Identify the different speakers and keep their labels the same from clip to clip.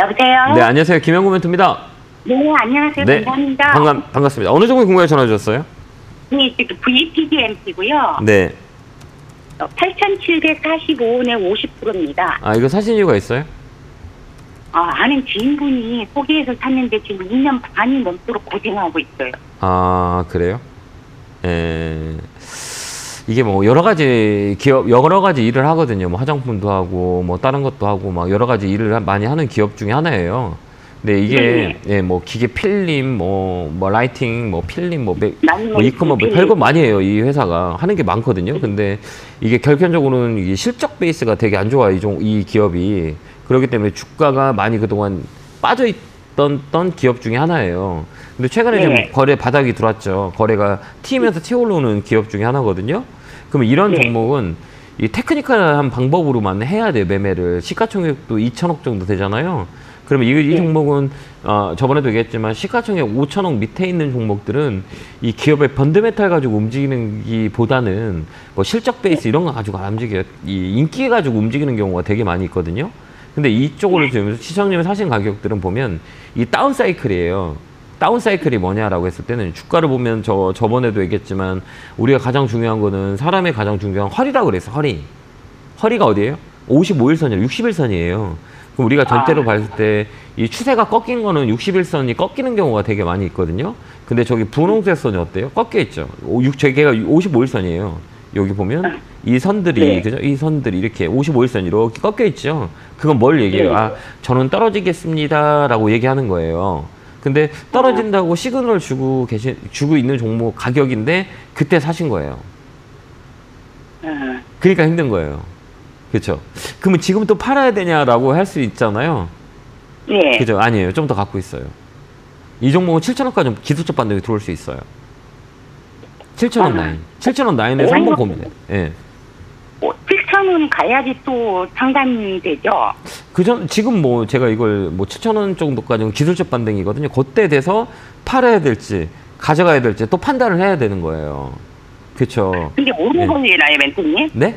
Speaker 1: 여보세요?
Speaker 2: 네, 안녕하세요. 김영구 멘토입니다.
Speaker 1: 네, 안녕하세요.
Speaker 2: 네,
Speaker 1: 감사합니다.
Speaker 2: 반갑습니다. 어느 종목 궁금해 전화 주셨어요?
Speaker 1: 네, VPDMC고요.
Speaker 2: 네.
Speaker 1: 8,745원에 50%입니다.
Speaker 2: 아, 이거 사신 이유가 있어요?
Speaker 1: 아는 지인분이 소개해서 샀는데 지금 2년 반이 넘도록 고생하고 있어요.
Speaker 2: 아, 그래요? 이게 뭐 여러 가지 기업, 여러 가지 일을 하거든요. 뭐 화장품도 하고, 뭐 다른 것도 하고, 막 여러 가지 일을 많이 하는 기업 중에 하나예요. 근데 이게, 예, 뭐 기계 필름, 뭐 라이팅, 뭐 필름, 뭐 이커머, 뭐 별거 많이 해요. 이 회사가 하는 게 많거든요. 근데 이게 결론적으로는 이게 실적 베이스가 되게 안 좋아요. 이 기업이. 그렇기 때문에 주가가 많이 그동안 빠져 있던 기업 중에 하나예요. 근데 최근에 좀 거래 바닥이 들어왔죠. 거래가 튀면서 튀어 올라오는 기업 중에 하나거든요. 그러면 이런 종목은 이 테크니컬한 방법으로만 해야 돼요. 매매를. 시가총액도 2천억 정도 되잖아요. 그러면 이 종목은 저번에도 얘기했지만 시가총액 5천억 밑에 있는 종목들은 이 기업의 펀드멘탈 가지고 움직이는 기보다는 뭐 실적 베이스 이런 거 가지고 안 움직여요. 이 인기 가지고 움직이는 경우가 되게 많이 있거든요. 근데 이쪽으로 지금 시청님이 사신 가격들은 보면 이 다운 사이클이에요. 다운 사이클이 뭐냐라고 했을 때는 주가를 보면 저번에도 얘기했지만 우리가 가장 중요한 거는 사람의 가장 중요한 허리라고 그랬어. 허리가 어디예요? 55일선이에요. 60일선이에요. 그럼 우리가 전체로 봤을 때 이 추세가 꺾인 거는 60일선이 꺾이는 경우가 되게 많이 있거든요. 근데 저기 분홍색 선이 어때요? 꺾여 있죠. 제가 55일선이에요. 여기 보면 이 선들이 그죠? 이 선들이 이렇게 55일선 이렇게 꺾여 있죠. 그건 뭘 얘기해요? 아, 저는 떨어지겠습니다라고 얘기하는 거예요. 근데 떨어진다고 시그널을 주고 있는 종목 가격인데 그때 사신 거예요. 그러니까 힘든 거예요. 그렇죠? 그러면 지금 또 팔아야 되냐라고 할 수 있잖아요.
Speaker 1: 네.
Speaker 2: 그죠? 아니에요. 좀 더 갖고 있어요. 이 종목은 7천원까지 기술적 반등이 들어올 수 있어요. 7천원 라인. 7천원 라인에서 한번 고민해. 예.
Speaker 1: 7,000원 가야지 또 상담이 되죠?
Speaker 2: 지금 뭐 제가 이걸 뭐 7천원 정도까지는 기술적 반등이거든요. 그때 돼서 팔아야 될지, 가져가야 될지 또 판단을 해야 되는 거예요. 그쵸?
Speaker 1: 근데 오래 걸리나요, 멘토님?
Speaker 2: 네?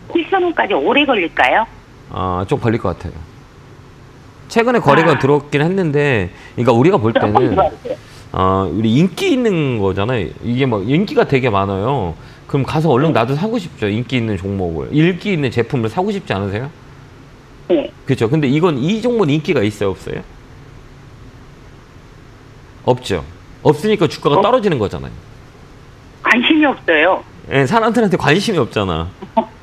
Speaker 1: 7,000원까지 오래 걸릴까요?
Speaker 2: 좀 걸릴 것 같아요. 최근에 거래가 들어왔긴 했는데, 그러니까 우리가 볼 때는, 우리 인기 있는 거잖아요. 이게 막 인기가 되게 많아요. 그럼 가서 얼른 나도 사고 싶죠. 인기 있는 종목을. 인기 있는 제품을 사고 싶지 않으세요?
Speaker 1: 네.
Speaker 2: 그렇죠. 근데 이 종목은 인기가 있어요, 없어요? 없죠. 없으니까 주가가 떨어지는 거잖아요.
Speaker 1: 관심이 없어요.
Speaker 2: 예, 사람들한테 관심이 없잖아.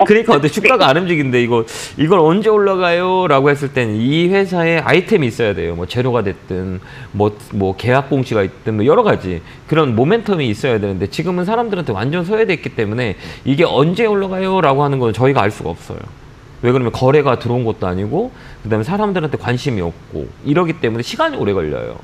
Speaker 2: 그러니까 어때 주가가 안 움직이는데 이걸 언제 올라가요? 라고 했을 때는 이 회사에 아이템이 있어야 돼요. 뭐 재료가 됐든 뭐 계약 공시가 있든 뭐 여러 가지 그런 모멘텀이 있어야 되는데 지금은 사람들한테 완전 소외됐기 때문에 이게 언제 올라가요? 라고 하는 건 저희가 알 수가 없어요. 왜 그러면 거래가 들어온 것도 아니고 그다음에 사람들한테 관심이 없고 이러기 때문에 시간이 오래 걸려요.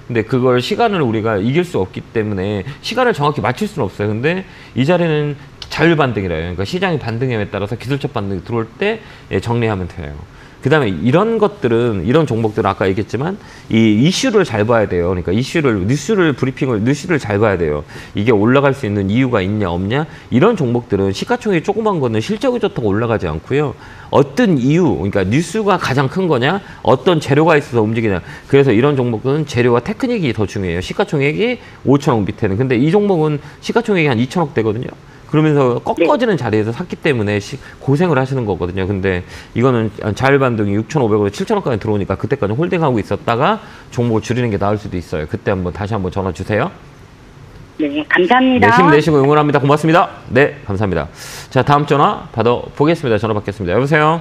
Speaker 2: 근데 그걸 시간을 우리가 이길 수 없기 때문에 시간을 정확히 맞출 수는 없어요. 근데 이 자리는 자율반등이래요. 그러니까 시장의 반등에 따라서 기술적 반등이 들어올 때 정리하면 돼요. 그 다음에 이런 종목들은 아까 얘기했지만 이 이슈를 잘 봐야 돼요. 그러니까 뉴스를 잘 봐야 돼요. 이게 올라갈 수 있는 이유가 있냐 없냐 이런 종목들은 시가총액이 조그만 거는 실적이 좋다고 올라가지 않고요. 어떤 이유, 그러니까 뉴스가 가장 큰 거냐 어떤 재료가 있어서 움직이냐. 그래서 이런 종목은 재료와 테크닉이 더 중요해요. 시가총액이 5천억 밑에는. 근데 이 종목은 시가총액이 한 2천억 되거든요. 그러면서 꺾어지는 자리에서 샀기 때문에 고생을 하시는 거거든요. 근데 이거는 자율반등이 6,500원에서 7,000원까지 들어오니까 그때까지 홀딩하고 있었다가 종목을 줄이는 게 나을 수도 있어요. 그때 다시 한번 전화 주세요.
Speaker 1: 네, 감사합니다.
Speaker 2: 네, 힘내시고 응원합니다. 고맙습니다. 네, 감사합니다. 자, 다음 전화 받아보겠습니다. 전화 받겠습니다. 여보세요?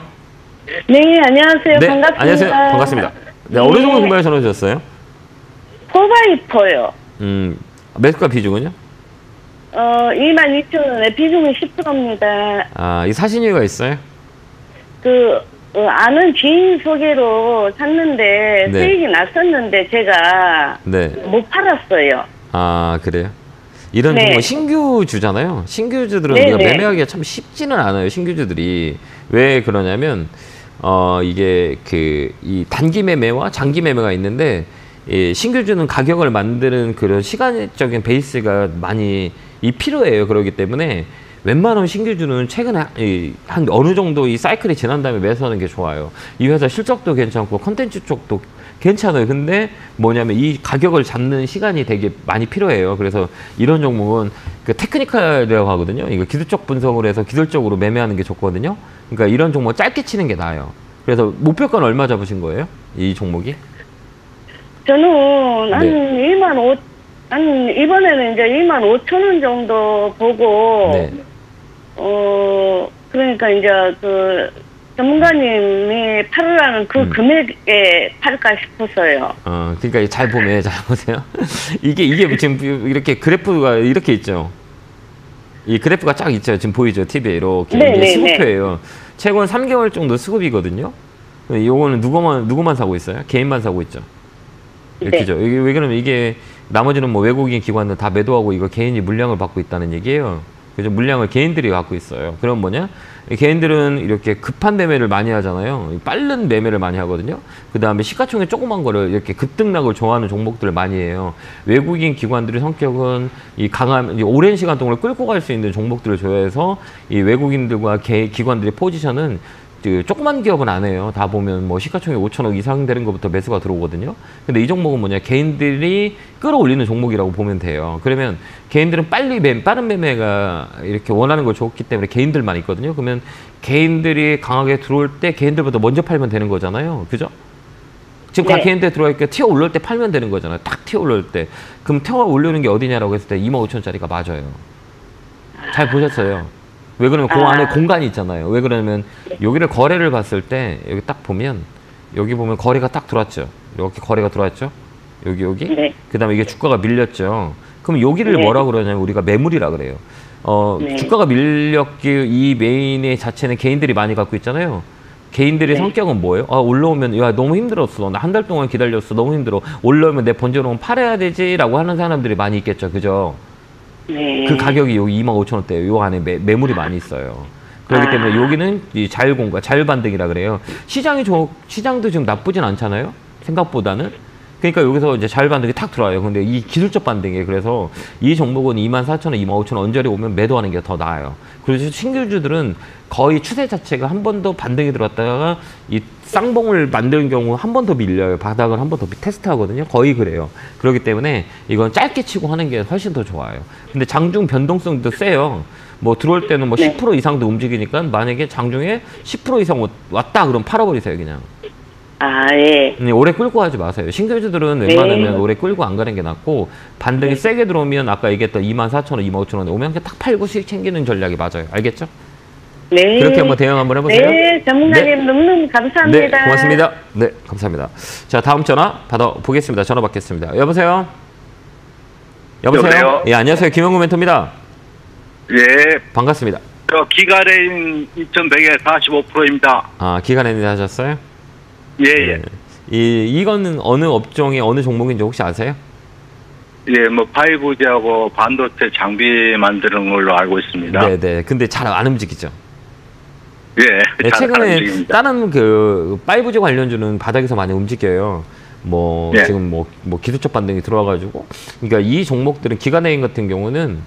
Speaker 3: 네, 안녕하세요.
Speaker 2: 네,
Speaker 3: 반갑습니다.
Speaker 2: 안녕하세요. 반갑습니다. 네, 어느 정도 공부에 전화 주셨어요?
Speaker 3: 포바이퍼요.
Speaker 2: 매수가 비중은요?
Speaker 3: 22,000원에 비중은 10%입니다.
Speaker 2: 이 사신 이유가 있어요?
Speaker 3: 아는 지인 소개로 샀는데 수익이 났었는데 제가 못 팔았어요.
Speaker 2: 그래요? 이런 종목 신규주잖아요. 신규주들은 우리가 매매하기가 참 쉽지는 않아요. 신규주들이. 왜 그러냐면 이게 이 단기 매매와 장기 매매가 있는데 신규주는 가격을 만드는 그런 시간적인 베이스가 많이 필요해요. 그렇기 때문에 웬만하면 신규주는 최근에 한 어느 정도 이 사이클이 지난 다음에 매수하는 게 좋아요. 이 회사 실적도 괜찮고 컨텐츠 쪽도 괜찮아요. 근데 뭐냐면 이 가격을 잡는 시간이 되게 많이 필요해요. 그래서 이런 종목은 그 테크니컬이라고 하거든요. 이거 기술적 분석을 해서 기술적으로 매매하는 게 좋거든요. 그러니까 이런 종목 짧게 치는 게 나아요. 그래서 목표가는 얼마 잡으신 거예요? 이 종목이?
Speaker 3: 저는 한 이번에는 이제 25,000원 정도 보고,
Speaker 2: 네.
Speaker 3: 그러니까 이제 그 전문가님이 팔으라는 그 금액에 팔까 싶어서요.
Speaker 2: 그러니까 잘 보면, 잘 보세요. 이게 지금 이렇게 그래프가 이렇게 있죠. 이 그래프가 쫙 있죠. 지금 보이죠? TV에 이렇게. 이게 수급표예요. 최근 3개월 정도 수급이거든요. 요거는 누구만 사고 있어요? 개인만 사고 있죠. 이렇게죠. 네. 왜 그러면 이게 나머지는 뭐 외국인 기관들 다 매도하고 이거 개인이 물량을 받고 있다는 얘기예요. 그죠? 물량을 개인들이 갖고 있어요. 그럼 뭐냐? 개인들은 이렇게 급한 매매를 많이 하잖아요. 빠른 매매를 많이 하거든요. 그 다음에 시가총액 조그만 거를 이렇게 급등락을 좋아하는 종목들을 많이 해요. 외국인 기관들의 성격은 이 강한, 오랜 시간 동안 끌고 갈 수 있는 종목들을 좋아해서 이 외국인들과 기관들의 포지션은 그 조그만 기업은 안 해요. 다 보면 뭐 시가총액 5천억 이상 되는 것부터 매수가 들어오거든요. 근데 이 종목은 뭐냐, 개인들이 끌어올리는 종목이라고 보면 돼요. 그러면 개인들은 빠른 매매가 이렇게 원하는 걸 줬기 때문에 개인들만 있거든요. 그러면 개인들이 강하게 들어올 때 개인들보다 먼저 팔면 되는 거잖아요. 그죠? 지금 각 개인들 들어와 있게 튀어 올릴 때 팔면 되는 거잖아요. 딱 튀어 올릴 때. 그럼 튀어 올리는 게 어디냐라고 했을 때 25,000원짜리가 맞아요. 잘 보셨어요. 왜 그러면 그 안에 공간이 있잖아요. 왜 그러면 여기를 거래를 봤을 때 여기 딱 보면 여기 보면 거래가 딱 들어왔죠. 이렇게 거래가 들어왔죠. 여기. 네. 그다음에 이게 주가가 밀렸죠. 그럼 여기를 뭐라 그러냐면 우리가 매물이라 그래요. 주가가 밀렸기 이 메인의 자체는 개인들이 많이 갖고 있잖아요. 개인들의 성격은 뭐예요? 올라오면 야 너무 힘들었어. 나 한 달 동안 기다렸어. 너무 힘들어. 올라오면 내 번져놓으면 팔아야 되지라고 하는 사람들이 많이 있겠죠. 그죠? 그 가격이 여기 25,000원대 요 안에 매물이 많이 있어요. 그렇기 때문에 여기는 이 자율공간, 자율반등이라 그래요. 시장도 지금 나쁘진 않잖아요. 생각보다는. 그러니까 여기서 이제 자율반등이 탁 들어와요. 근데 이 기술적 반등이에요. 그래서 이 종목은 24,000원, 25,000원 언저리 오면 매도하는 게 더 나아요. 그래서 신규주들은 거의 추세 자체가 한 번 더 반등이 들어왔다가 이 쌍봉을 만드는 경우 한 번 더 밀려요. 바닥을 한 번 더 테스트 하거든요. 거의 그래요. 그렇기 때문에 이건 짧게 치고 하는 게 훨씬 더 좋아요. 근데 장중 변동성도 세요. 뭐 들어올 때는 뭐 10% 이상도 움직이니까 만약에 장중에 10% 이상 왔다 그럼 팔아버리세요. 그냥.
Speaker 3: 예.
Speaker 2: 오래 끌고 가지 마세요. 신규주들은 웬만하면 오래 끌고 안 가는 게 낫고 반등이 세게 들어오면 아까 얘기했던 24,000원, 25,000원 오면 그냥 딱 팔고 수익 챙기는 전략이 맞아요. 알겠죠?
Speaker 3: 네.
Speaker 2: 그렇게 한번 대응 한번 해보세요.
Speaker 3: 네, 전문가님 너무너무 감사합니다.
Speaker 2: 네, 고맙습니다. 네, 감사합니다. 자, 다음 전화 받아보겠습니다. 전화 받겠습니다. 여보세요?
Speaker 4: 여보세요?
Speaker 2: 예, 안녕하세요. 김영구 멘토입니다.
Speaker 4: 예.
Speaker 2: 반갑습니다.
Speaker 4: 저 기가레인 2100에 45%입니다.
Speaker 2: 기가레인 하셨어요?
Speaker 4: 예.
Speaker 2: 이거는 어느 업종의 어느 종목인지 혹시 아세요?
Speaker 4: 예, 뭐 5G하고 반도체 장비 만드는 걸로 알고 있습니다.
Speaker 2: 네네. 근데 잘 안 움직이죠.
Speaker 4: 예.
Speaker 2: 최근에 다른 그 5G 관련주는 바닥에서 많이 움직여요. 지금 기술적 반등이 들어와가지고. 그러니까 이 종목들은 기가레인 같은 경우는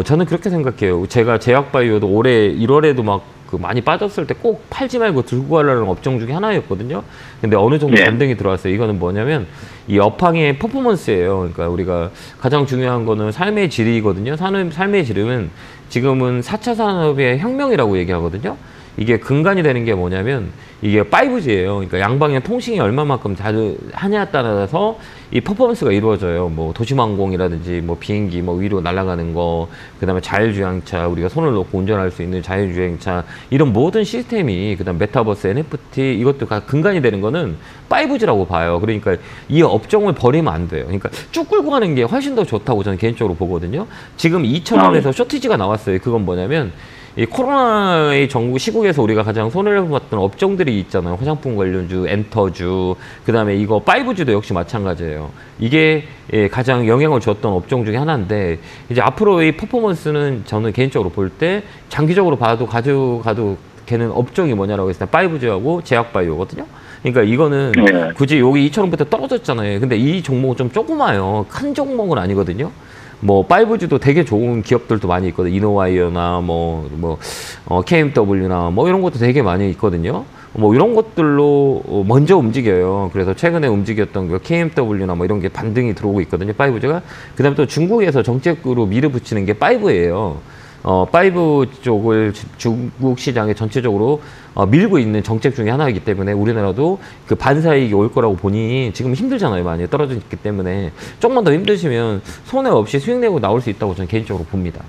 Speaker 2: 저는 그렇게 생각해요. 제가 제약바이오도 올해 1월에도 막 많이 빠졌을 때 꼭 팔지 말고 들고 가려는 업종 중에 하나였거든요. 근데 어느 정도 반등이 들어왔어요. 이거는 뭐냐면 이 업황의 퍼포먼스예요. 그러니까 우리가 가장 중요한 거는 삶의 질이거든요. 삶의 질은 지금은 4차 산업의 혁명이라고 얘기하거든요. 이게 근간이 되는 게 뭐냐면 이게 5G예요. 그러니까 양방향 통신이 얼마만큼 자주 하냐에 따라서 이 퍼포먼스가 이루어져요. 뭐 도심항공이라든지 뭐 비행기 위로 날아가는 거, 그다음에 자율주행차, 우리가 손을 놓고 운전할 수 있는 자율주행차, 이런 모든 시스템이, 그다음 메타버스, NFT 이것도 다 근간이 되는 거는 5G라고 봐요. 그러니까 이 업종을 버리면 안 돼요. 그러니까 쭉 끌고 가는 게 훨씬 더 좋다고 저는 개인적으로 보거든요. 지금 2,000원에서 쇼티지가 나왔어요. 그건 뭐냐면 이 코로나의 전국 시국에서 우리가 가장 손해를 봤던 업종들이 있잖아요. 화장품 관련주, 엔터주, 그 다음에 이거 5G도 역시 마찬가지예요. 이게 가장 영향을 줬던 업종 중에 하나인데, 이제 앞으로의 퍼포먼스는 저는 개인적으로 볼 때 장기적으로 봐도 가져가도 걔는 업종이 뭐냐라고 했을 때 5G하고 제약바이오거든요. 그러니까 이거는 굳이 여기 2,000원부터 떨어졌잖아요. 근데 이 종목은 좀 조그마요. 큰 종목은 아니거든요. 뭐 5G도 되게 좋은 기업들도 많이 있거든요. 이노와이어나 KMW나 뭐 이런 것도 되게 많이 있거든요. 뭐 이런 것들로 먼저 움직여요. 그래서 최근에 움직였던 그 KMW나 뭐 이런 게 반등이 들어오고 있거든요. 5G가. 그다음에 또 중국에서 정책으로 밀어붙이는 게 5예요. 5 쪽을 중국 시장에 전체적으로 밀고 있는 정책 중에 하나이기 때문에 우리나라도 그 반사이익이 올 거라고 보니 지금 힘들잖아요. 많이 떨어져 있기 때문에 조금만 더 힘드시면 손해 없이 수익 내고 나올 수 있다고 저는 개인적으로 봅니다.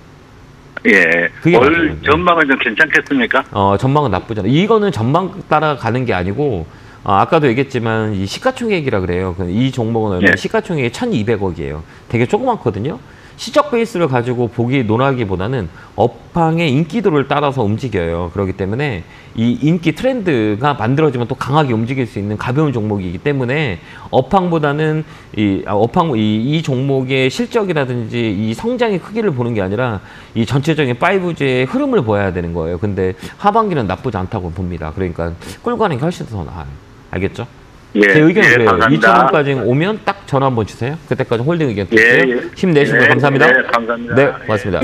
Speaker 4: 예.
Speaker 2: 그게
Speaker 4: 올
Speaker 2: 맞아요.
Speaker 4: 전망은 좀 괜찮겠습니까?
Speaker 2: 전망은 나쁘잖아요. 이거는 전망 따라가는 게 아니고 아까도 얘기했지만 이 시가총액이라 그래요. 이 종목은 얼마?
Speaker 4: 예.
Speaker 2: 시가총액이 1,200억이에요. 되게 조그맣거든요. 시적 베이스를 가지고 논하기보다는 업황의 인기도를 따라서 움직여요. 그렇기 때문에 이 인기 트렌드가 만들어지면 또 강하게 움직일 수 있는 가벼운 종목이기 때문에 업황보다는 이 종목의 실적이라든지 이 성장의 크기를 보는 게 아니라 이 전체적인 5G의 흐름을 보아야 되는 거예요. 근데 하반기는 나쁘지 않다고 봅니다. 그러니까 끌고 가는 게 훨씬 더 나아요. 알겠죠?
Speaker 4: 예.
Speaker 2: 제 의견은 그래요.
Speaker 4: 감사합니다.
Speaker 2: 2,000원까지 오면 딱 전화 한번 주세요. 그때까지 홀딩 의견 드릴게요.
Speaker 4: 예.
Speaker 2: 힘내시고
Speaker 4: 예.
Speaker 2: 감사합니다.
Speaker 4: 예, 감사합니다.
Speaker 2: 네, 고맙습니다.